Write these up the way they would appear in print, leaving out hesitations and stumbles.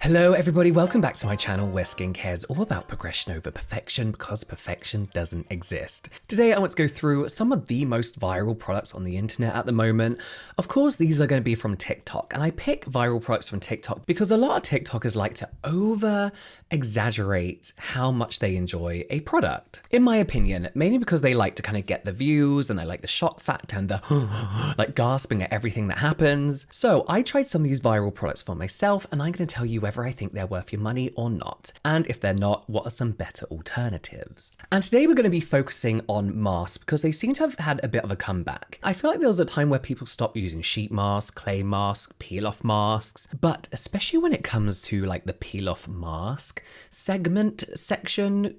Hello everybody, welcome back to my channel where skincare is all about progression over perfection because perfection doesn't exist. Today I want to go through some of the most viral products on the internet at the moment. Of course these are going to be from TikTok, and I pick viral products from TikTok because a lot of TikTokers like to over exaggerate how much they enjoy a product. In my opinion, mainly because they like to kind of get the views and they like the shock factor and the like gasping at everything that happens. So I tried some of these viral products for myself and I'm going to tell you whether I think they're worth your money or not. And if they're not, what are some better alternatives? And today we're going to be focusing on masks because they seem to have had a bit of a comeback. I feel like there was a time where people stopped using sheet masks, clay masks, peel off masks, but especially when it comes to like the peel off mask section,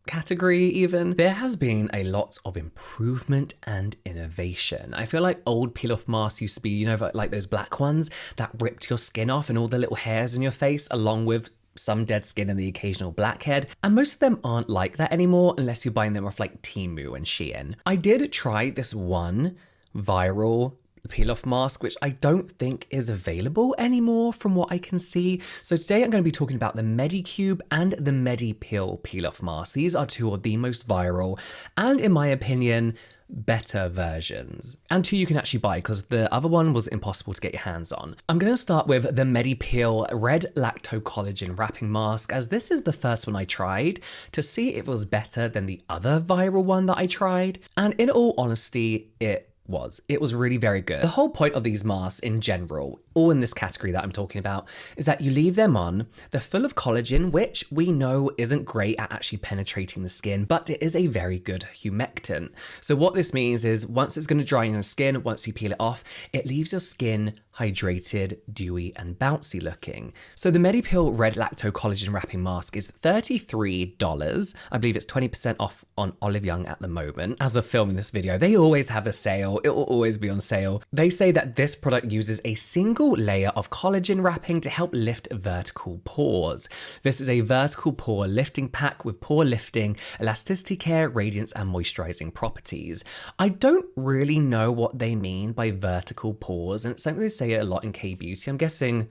category even, there has been a lot of improvement and innovation. I feel like old peel off masks used to be, you know, like those black ones that ripped your skin off and all the little hairs in your face, along with some dead skin and the occasional blackhead. And most of them aren't like that anymore unless you're buying them off like Temu and Shein. I did try this one viral peel off mask, which I don't think is available anymore from what I can see. So today I'm going to be talking about the Medicube and the Medip peel off mask. These are two of the most viral and, in my opinion, better versions, and two you can actually buy because the other one was impossible to get your hands on. I'm going to start with the Medip Peel Red Lacto Collagen Wrapping Mask, as this is the first one I tried to see if it was better than the other viral one that I tried, and in all honesty, it was really very good. The whole point of these masks in general, all in this category that I'm talking about, is that you leave them on, they're full of collagen, which we know isn't great at actually penetrating the skin, but it is a very good humectant. So what this means is once it's going to dry on your skin, once you peel it off, it leaves your skin hydrated, dewy, and bouncy looking. So the Medip Peel Red Lacto Collagen Wrapping Mask is $33. I believe it's 20% off on Olive Young at the moment. As of filming this video, they always have a sale. It will always be on sale. They say that this product uses a single layer of collagen wrapping to help lift vertical pores. This is a vertical pore lifting pack with pore lifting, elasticity care, radiance, and moisturizing properties. I don't really know what they mean by vertical pores, and it's something they say a lot in K-beauty. I'm guessing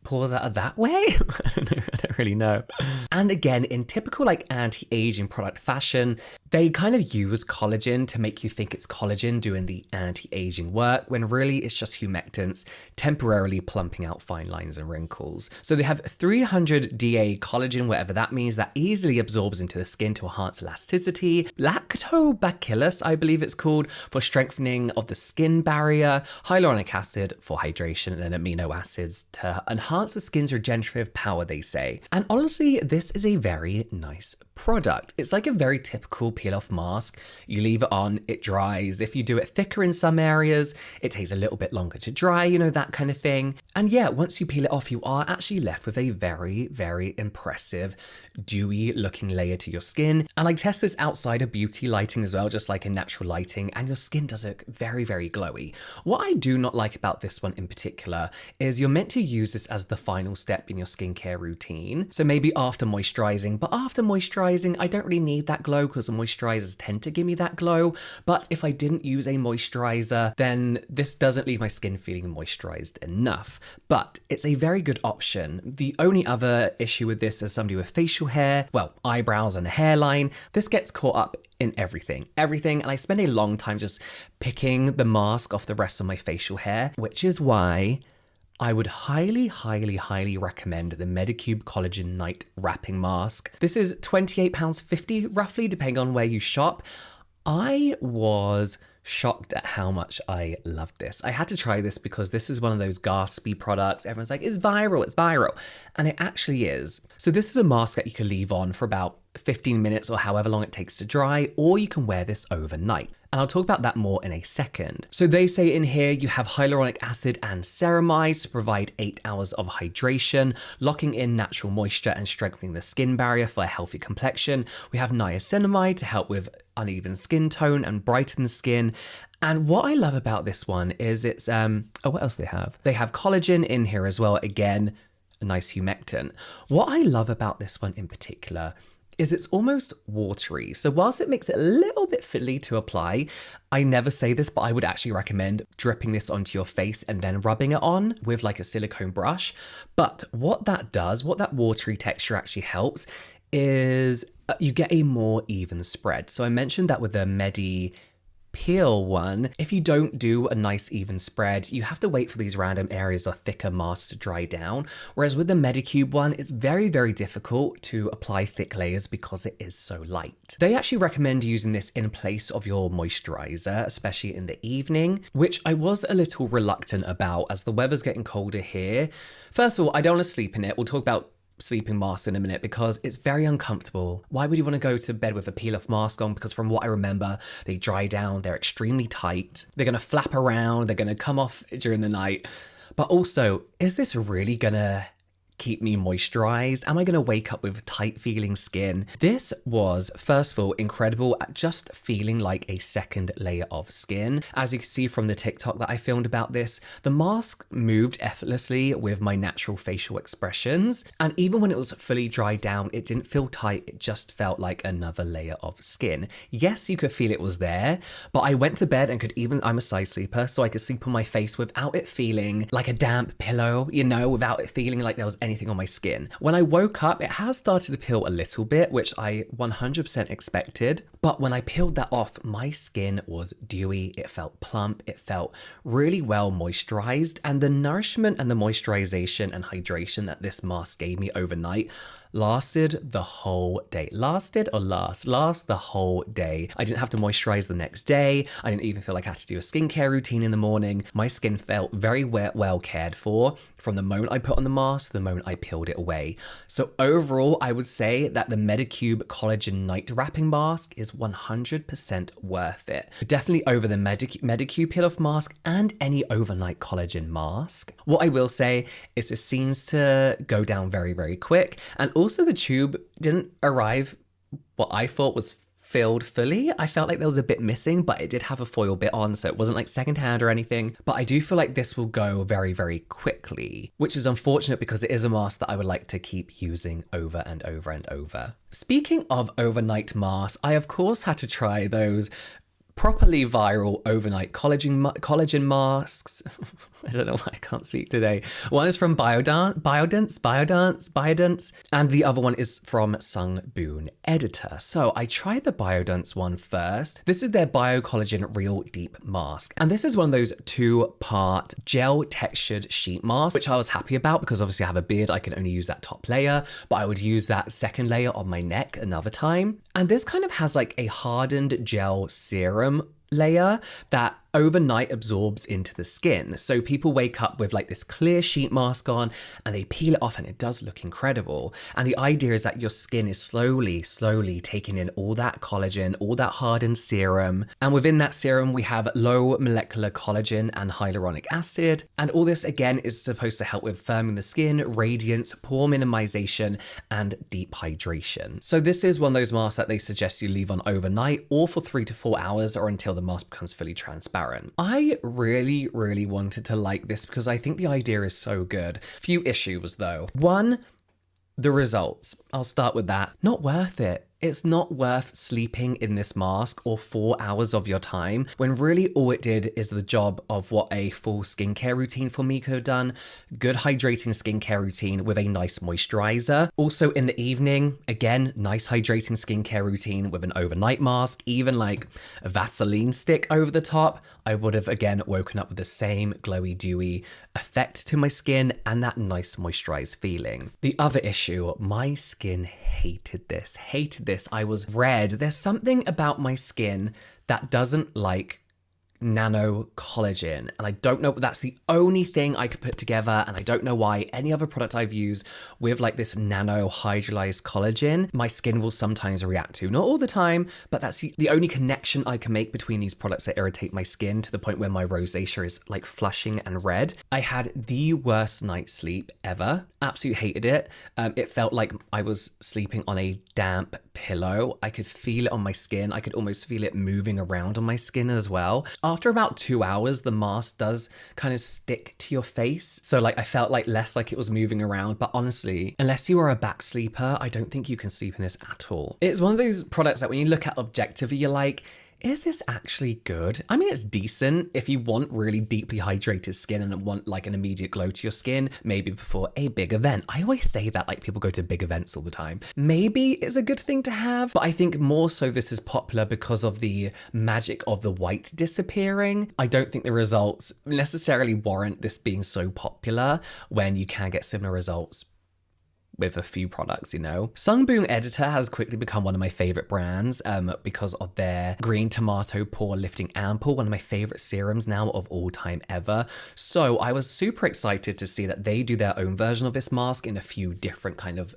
pores that are that way? I don't really know. And again, in typical like anti-aging product fashion, they kind of use collagen to make you think it's collagen doing the anti-aging work, when really it's just humectants temporarily plumping out fine lines and wrinkles. So they have 300 DA collagen, whatever that means, that easily absorbs into the skin to enhance elasticity. Lactobacillus, I believe it's called, for strengthening of the skin barrier. Hyaluronic acid for hydration, and then amino acids to enhance the skin's regenerative power, they say. And honestly, this is a very nice product. It's like a very typical peel off mask. You leave it on, it dries. If you do it thicker in some areas, it takes a little bit longer to dry, you know, that kind of thing. And yeah, once you peel it off, you are actually left with a very, very impressive, dewy looking layer to your skin. And I test this outside of beauty lighting as well, just like in natural lighting, and your skin does look very, very glowy. What I do not like about this one in particular is you're meant to use this as the final step in your skincare routine. So maybe after moisturizing, but after moisturizing, I don't really need that glow because the moisturizers tend to give me that glow. But if I didn't use a moisturizer, then this doesn't leave my skin feeling moisturized enough. But it's a very good option. The only other issue with this as somebody with facial hair, well, eyebrows and a hairline, this gets caught up in everything, and I spend a long time just picking the mask off the rest of my facial hair, which is why I would highly, highly, highly recommend the Medicube Collagen Night Wrapping Mask. This is £28.50 roughly, depending on where you shop. I was shocked at how much I loved this. I had to try this because this is one of those gaspy products. Everyone's like, it's viral, it's viral. And it actually is. So this is a mask that you can leave on for about 15 minutes or however long it takes to dry, or you can wear this overnight. And I'll talk about that more in a second. So they say in here you have hyaluronic acid and ceramides to provide 8 hours of hydration, locking in natural moisture and strengthening the skin barrier for a healthy complexion. We have niacinamide to help with uneven skin tone and brighten the skin. And what I love about this one is it's, what else they have? They have collagen in here as well. Again, a nice humectant. What I love about this one in particular is it's almost watery. So whilst it makes it a little bit fiddly to apply, I never say this, but I would actually recommend dripping this onto your face and then rubbing it on with like a silicone brush. But what that does, what that watery texture actually helps is you get a more even spread. So I mentioned that with the Medip Peel one, if you don't do a nice even spread, you have to wait for these random areas of thicker masks to dry down. Whereas with the Medicube one, it's very, very difficult to apply thick layers because it is so light. They actually recommend using this in place of your moisturizer, especially in the evening, which I was a little reluctant about as the weather's getting colder here. First of all, I don't want to sleep in it. We'll talk about sleeping masks in a minute because it's very uncomfortable. Why would you want to go to bed with a peel off mask on? Because from what I remember, they dry down, they're extremely tight, they're going to flap around, they're going to come off during the night. But also, is this really going to keep me moisturized? Am I going to wake up with tight feeling skin? This was, first of all, incredible at just feeling like a second layer of skin. As you can see from the TikTok that I filmed about this, the mask moved effortlessly with my natural facial expressions. And even when it was fully dried down, it didn't feel tight. It just felt like another layer of skin. Yes, you could feel it was there, but I went to bed and could even, I'm a side sleeper, so I could sleep on my face without it feeling like a damp pillow, you know, without it feeling like there was anything on my skin. When I woke up, it has started to peel a little bit, which I 100% expected. But when I peeled that off, my skin was dewy, it felt plump, it felt really well moisturized, and the nourishment and the moisturization and hydration that this mask gave me overnight lasted the whole day. Last the whole day. I didn't have to moisturize the next day. I didn't even feel like I had to do a skincare routine in the morning. My skin felt very well cared for from the moment I put on the mask to the moment I peeled it away. So overall, I would say that the Medicube Collagen Night Wrapping Mask is 100% worth it. Definitely over the Medicube Peel Off Mask and any overnight collagen mask. What I will say is it seems to go down very, very quick. And also the tube didn't arrive what I thought was filled fully. I felt like there was a bit missing, but it did have a foil bit on, so it wasn't like secondhand or anything. But I do feel like this will go very, very quickly, which is unfortunate because it is a mask that I would like to keep using over and over and over. Speaking of overnight masks, I of course had to try those properly viral overnight collagen masks. I don't know why I can't speak today. One is from BIODANCE, and the other one is from Boon Editor. So I tried the BIODANCE one first. This is their Bio-Collagen Real Deep Mask. And this is one of those 2-part gel textured sheet masks, which I was happy about because obviously I have a beard, I can only use that top layer, but I would use that second layer on my neck another time. And this kind of has like a hardened gel serum layer that overnight absorbs into the skin. So people wake up with like this clear sheet mask on and they peel it off and it does look incredible. And the idea is that your skin is slowly taking in all that collagen, all that hardened serum. And within that serum, we have low molecular collagen and hyaluronic acid. And all this again is supposed to help with firming the skin, radiance, pore minimization, and deep hydration. So this is one of those masks that they suggest you leave on overnight or for 3 to 4 hours or until the mask becomes fully transparent. I really wanted to like this because I think the idea is so good. Few issues though. One, the results. I'll start with that. Not worth it. It's not worth sleeping in this mask or 4 hours of your time when really all it did is the job of what a full skincare routine for me could have done. Good hydrating skincare routine with a nice moisturizer. Also in the evening, again, nice hydrating skincare routine with an overnight mask, even like a Vaseline stick over the top. I would have again woken up with the same glowy, dewy effect to my skin and that nice moisturized feeling. The other issue, my skin hated this. I was red. There's something about my skin that doesn't like nano collagen, and I don't know, that's the only thing I could put together, and I don't know why any other product I've used with like this nano hydrolyzed collagen my skin will sometimes react to. Not all the time, but that's the only connection I can make between these products that irritate my skin to the point where my rosacea is like flushing and red. I had the worst night's sleep ever. Absolutely hated it. It felt like I was sleeping on a damp pillow. I could feel it on my skin. I could almost feel it moving around on my skin as well. after about 2 hours, the mask does kind of stick to your face. So like I felt like less like it was moving around, but honestly, unless you are a back sleeper, I don't think you can sleep in this at all. It's one of those products that when you look at objectively, you're like, is this actually good? I mean, it's decent if you want really deeply hydrated skin and want like an immediate glow to your skin, maybe before a big event. I always say that, like, people go to big events all the time. Maybe it's a good thing to have, but I think more so this is popular because of the magic of the white disappearing. I don't think the results necessarily warrant this being so popular when you can get similar results with a few products, you know. Boon Editor has quickly become one of my favorite brands because of their green tomato pore lifting ampoule, one of my favorite serums now of all time ever. So I was super excited to see that they do their own version of this mask in a few different kind of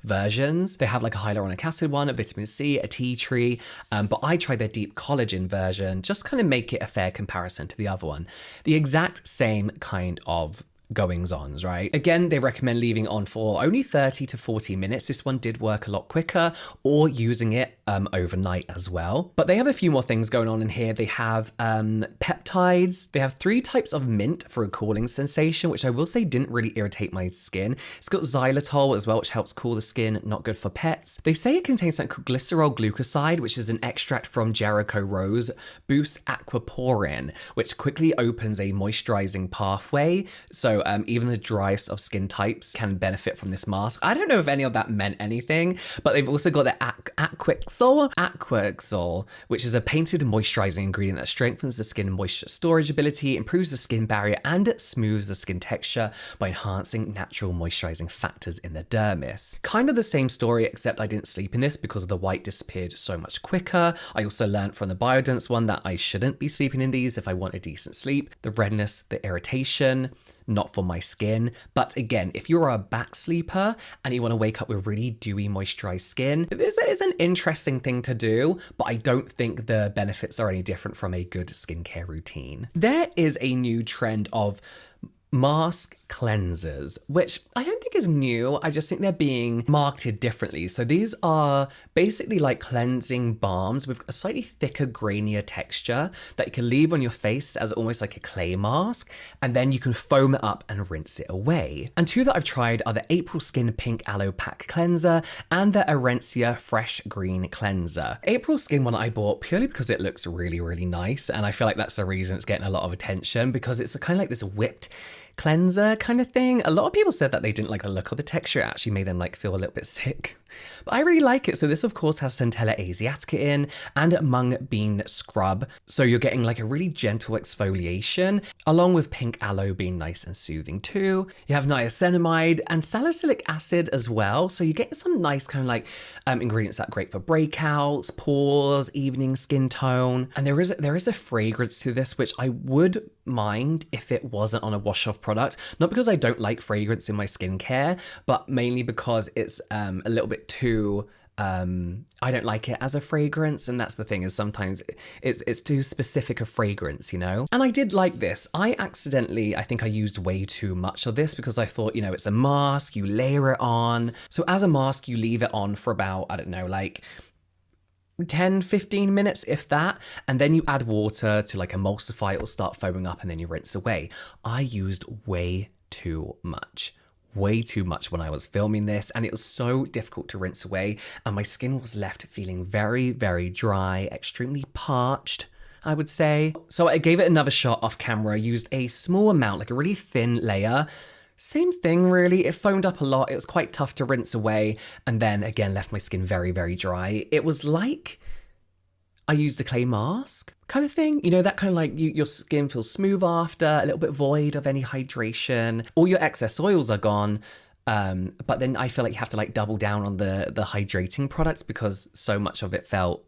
versions. They have like a hyaluronic acid one, a vitamin C, a tea tree, but I tried their deep collagen version, just kind of make it a fair comparison to the other one. The exact same kind of goings-ons, right? Again, they recommend leaving on for only 30 to 40 minutes. This one did work a lot quicker, or using it overnight as well. But they have a few more things going on in here. They have peptides. They have 3 types of mint for a cooling sensation, which I will say didn't really irritate my skin. It's got xylitol as well, which helps cool the skin, not good for pets. They say it contains something called glycerol glucoside, which is an extract from Jericho rose, boosts aquaporin, which quickly opens a moisturizing pathway. So even the driest of skin types can benefit from this mask. I don't know if any of that meant anything, but they've also got the Aquexol, which is a painted moisturizing ingredient that strengthens the skin moisture storage ability, improves the skin barrier, and smooths the skin texture by enhancing natural moisturizing factors in the dermis. Kind of the same story, except I didn't sleep in this because the white disappeared so much quicker. I also learned from the BioDance one that I shouldn't be sleeping in these if I want a decent sleep. The redness, the irritation, not for my skin. But again, if you're a back sleeper and you want to wake up with really dewy, moisturized skin, this is an interesting thing to do, but I don't think the benefits are any different from a good skincare routine. There is a new trend of mask cleansers, which I don't think is new. I just think they're being marketed differently. So these are basically like cleansing balms with a slightly thicker, grainier texture that you can leave on your face as almost like a clay mask, and then you can foam it up and rinse it away. And 2 that I've tried are the April Skin Pink Aloe Pack Cleanser and the Orencia Fresh Green Cleanser. April Skin one I bought purely because it looks really, really nice, and I feel like that's the reason it's getting a lot of attention, because it's kind of like this whipped cleanser kind of thing. A lot of people said that they didn't like the look of the texture. It actually made them like feel a little bit sick. But I really like it. So this of course has Centella asiatica in and mung bean scrub. So you're getting like a really gentle exfoliation, along with pink aloe being nice and soothing too. You have niacinamide and salicylic acid as well. So you're getting some nice kind of like ingredients that are great for breakouts, pores, evening skin tone. And there is a fragrance to this, which I would mind if it wasn't on a wash off product. Not because I don't like fragrance in my skincare, but mainly because it's a little bit too I don't like it as a fragrance, and that's the thing, is sometimes it's too specific a fragrance, you know? And I did like this. I think I used way too much of this because I thought, you know, it's a mask, you layer it on. So as a mask, you leave it on for about, I don't know, like 10-15 minutes, if that, and then you add water to like emulsify, it will start foaming up, and then you rinse away. I used way too much when I was filming this, and it was so difficult to rinse away, and my skin was left feeling very, very dry, extremely parched, I would say. So I gave it another shot off camera, used a small amount, like a really thin layer. Same thing really, it foamed up a lot, it was quite tough to rinse away, and then again left my skin very, very dry. It was like I used a clay mask kind of thing. You know, that kind of like your skin feels smooth after, a little bit void of any hydration. All your excess oils are gone. But then I feel like you have to like double down on the hydrating products because so much of it felt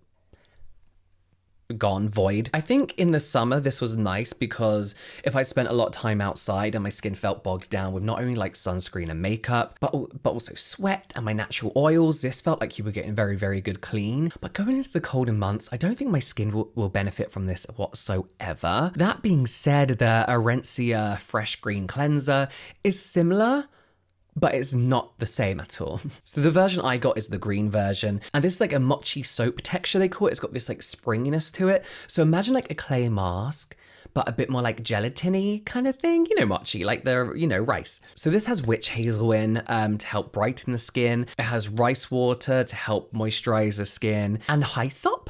gone, void. I think in the summer this was nice because if I spent a lot of time outside and my skin felt bogged down with not only like sunscreen and makeup, but also sweat and my natural oils, this felt like you were getting very, very good clean. But going into the colder months, I don't think my skin will benefit from this whatsoever. That being said, the Orencia Fresh Green Cleanser is similar, but it's not the same at all. So the version I got is the green version, and this is like a mochi soap texture, they call it. It's got this like springiness to it. So imagine like a clay mask, but a bit more like gelatine-y kind of thing. You know, mochi, like the, you know, rice. So this has witch hazel in to help brighten the skin. It has rice water to help moisturize the skin, and hyssop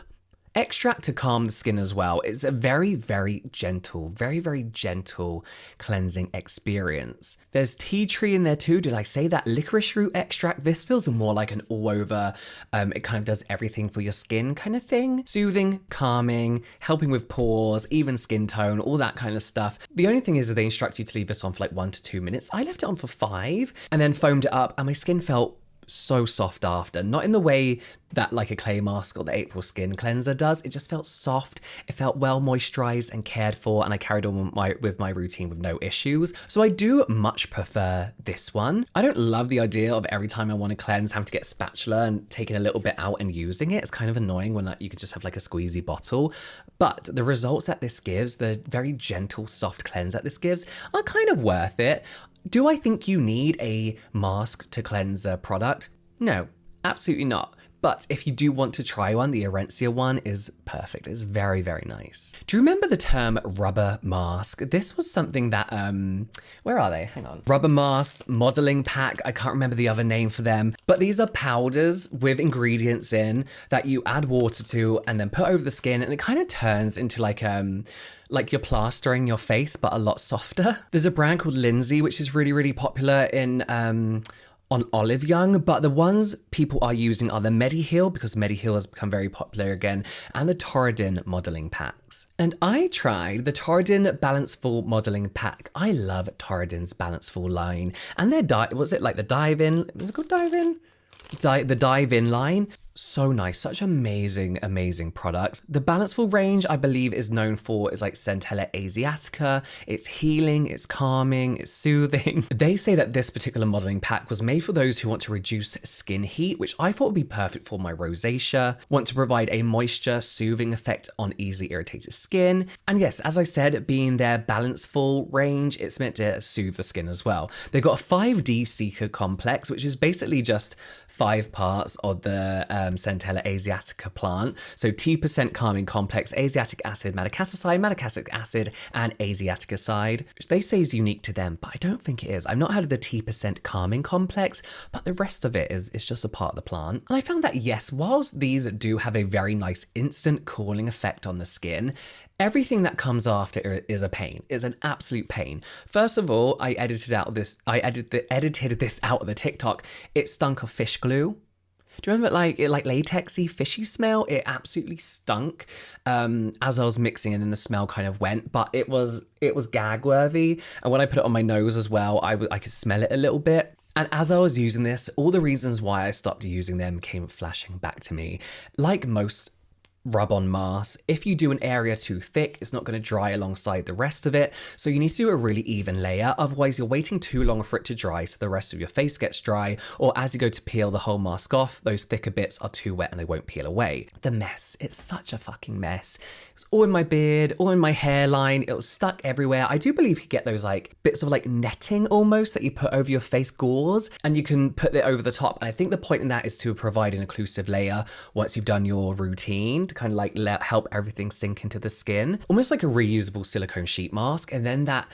extract to calm the skin as well. It's a very, very gentle, very gentle cleansing experience. There's tea tree in there too. Did I say that? Licorice root extract. This feels more like an all over, it kind of does everything for your skin kind of thing. Soothing, calming, helping with pores, even skin tone, all that kind of stuff. The only thing is they instruct you to leave this on for like 1 to 2 minutes. I left it on for 5 and then foamed it up, and my skin felt so soft after. Not in the way that like a clay mask or the April skin cleanser does. It just felt soft. It felt well moisturized and cared for, and I carried on with my routine with no issues. So I do much prefer this one. I don't love the idea of every time I want to cleanse having to get a spatula and taking a little bit out and using it. It's kind of annoying when like you could just have like a squeezy bottle. But the results that this gives, the very gentle, soft cleanse that this gives, are kind of worth it. Do I think you need a mask to cleanser product? No, absolutely not. But if you do want to try one, the Orencia one is perfect. It's very, very nice. Do you remember the term rubber mask? This was something that, where are they? Hang on. Rubber masks, modeling pack. I can't remember the other name for them. But these are powders with ingredients in that you add water to and then put over the skin, and it kind of turns into like you're plastering your face, but a lot softer. There's a brand called Lindsay, which is really, really popular in on Olive Young, but the ones people are using are the MEDI-PEEL, because MEDI-PEEL has become very popular again, and the Torriden modeling packs. And I tried the Tardin Balanceful modeling pack. I love Torriden's Balanceful line, and their was it like the dive in? Was it called dive in? The dive in line. So nice, such amazing products. The Balanceful range, I believe, is known for is like Centella Asiatica. It's healing, it's calming, it's soothing. They say that this particular modeling pack was made for those who want to reduce skin heat, which I thought would be perfect for my rosacea, want to provide a moisture soothing effect on easily irritated skin. And yes, as I said, being their Balanceful range, it's meant to soothe the skin as well. They've got a 5D Seeker complex, which is basically just 5 parts of the Centella Asiatica plant. So T% calming complex, Asiatic acid, madecassoside acid, and Asiaticoside, which they say is unique to them, but I don't think it is. I've not heard of the T% calming complex, but the rest of it is just a part of the plant. And I found that yes, whilst these do have a very nice instant cooling effect on the skin, everything that comes after is a pain, is an absolute pain. First of all, I edited this out of the TikTok. It stunk of fish glue. Do you remember like latexy, fishy smell? It absolutely stunk as I was mixing, and then the smell kind of went, but it was gag worthy. And when I put it on my nose as well, I could smell it a little bit. And as I was using this, all the reasons why I stopped using them came flashing back to me. Like most rub-on masks, if you do an area too thick, it's not going to dry alongside the rest of it. So you need to do a really even layer. Otherwise, you're waiting too long for it to dry, so the rest of your face gets dry. Or as you go to peel the whole mask off, those thicker bits are too wet and they won't peel away. The mess. It's such a fucking mess. It's all in my beard, all in my hairline. It was stuck everywhere. I do believe you get those like bits of like netting almost that you put over your face gauze, and you can put it over the top. And I think the point in that is to provide an occlusive layer once you've done your routine, to kind of like help everything sink into the skin, almost like a reusable silicone sheet mask. And then that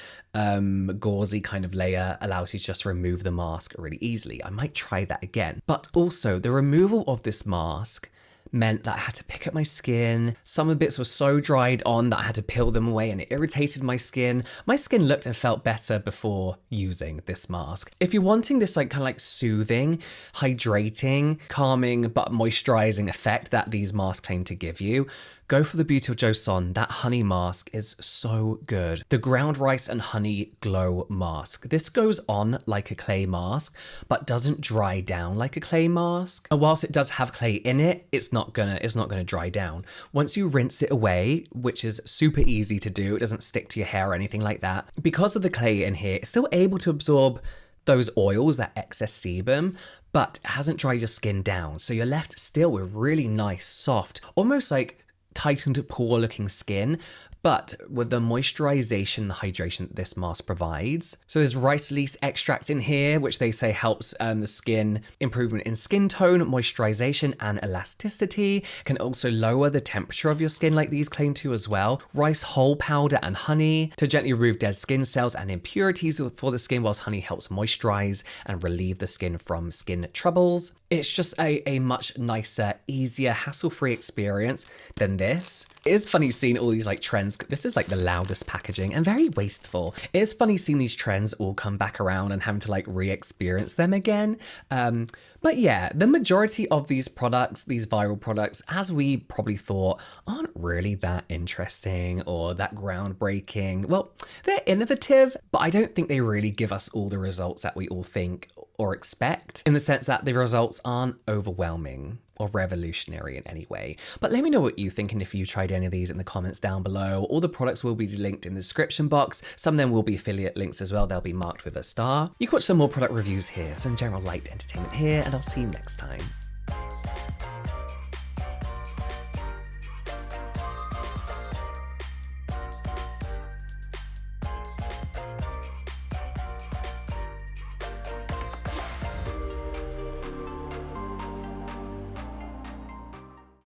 gauzy kind of layer allows you to just remove the mask really easily. I might try that again. But also the removal of this mask meant that I had to pick up my skin. Some of the bits were so dried on that I had to peel them away, and it irritated my skin. My skin looked and felt better before using this mask. If you're wanting this like kind of like soothing, hydrating, calming, but moisturizing effect that these masks claim to give you, go for the Beauty of Joseon. That honey mask is so good. The ground rice and honey glow mask. This goes on like a clay mask, but doesn't dry down like a clay mask. And whilst it does have clay in it, it's not gonna dry down. Once you rinse it away, which is super easy to do, it doesn't stick to your hair or anything like that. Because of the clay in here, it's still able to absorb those oils, that excess sebum, but it hasn't dried your skin down. So you're left still with really nice, soft, almost like tightened, poor looking skin, but with the moisturization, the hydration that this mask provides. So there's rice leaf extract in here, which they say helps the skin, improvement in skin tone, moisturization, and elasticity. Can also lower the temperature of your skin like these claim to as well. Rice whole powder and honey to gently remove dead skin cells and impurities for the skin, whilst honey helps moisturize and relieve the skin from skin troubles. It's just a much nicer, easier, hassle-free experience than this. It is funny seeing all these like trends. This is like the loudest packaging and very wasteful. It is funny seeing these trends all come back around and having to like re-experience them again. But yeah, the majority of these products, these viral products, as we probably thought, aren't really that interesting or that groundbreaking. Well, they're innovative, but I don't think they really give us all the results that we all think or expect, in the sense that the results aren't overwhelming or revolutionary in any way. But let me know what you think and if you tried any of these in the comments down below. All the products will be linked in the description box. Some of them will be affiliate links as well. They'll be marked with a star. You can watch some more product reviews here, some general light entertainment here, and I'll see you next time.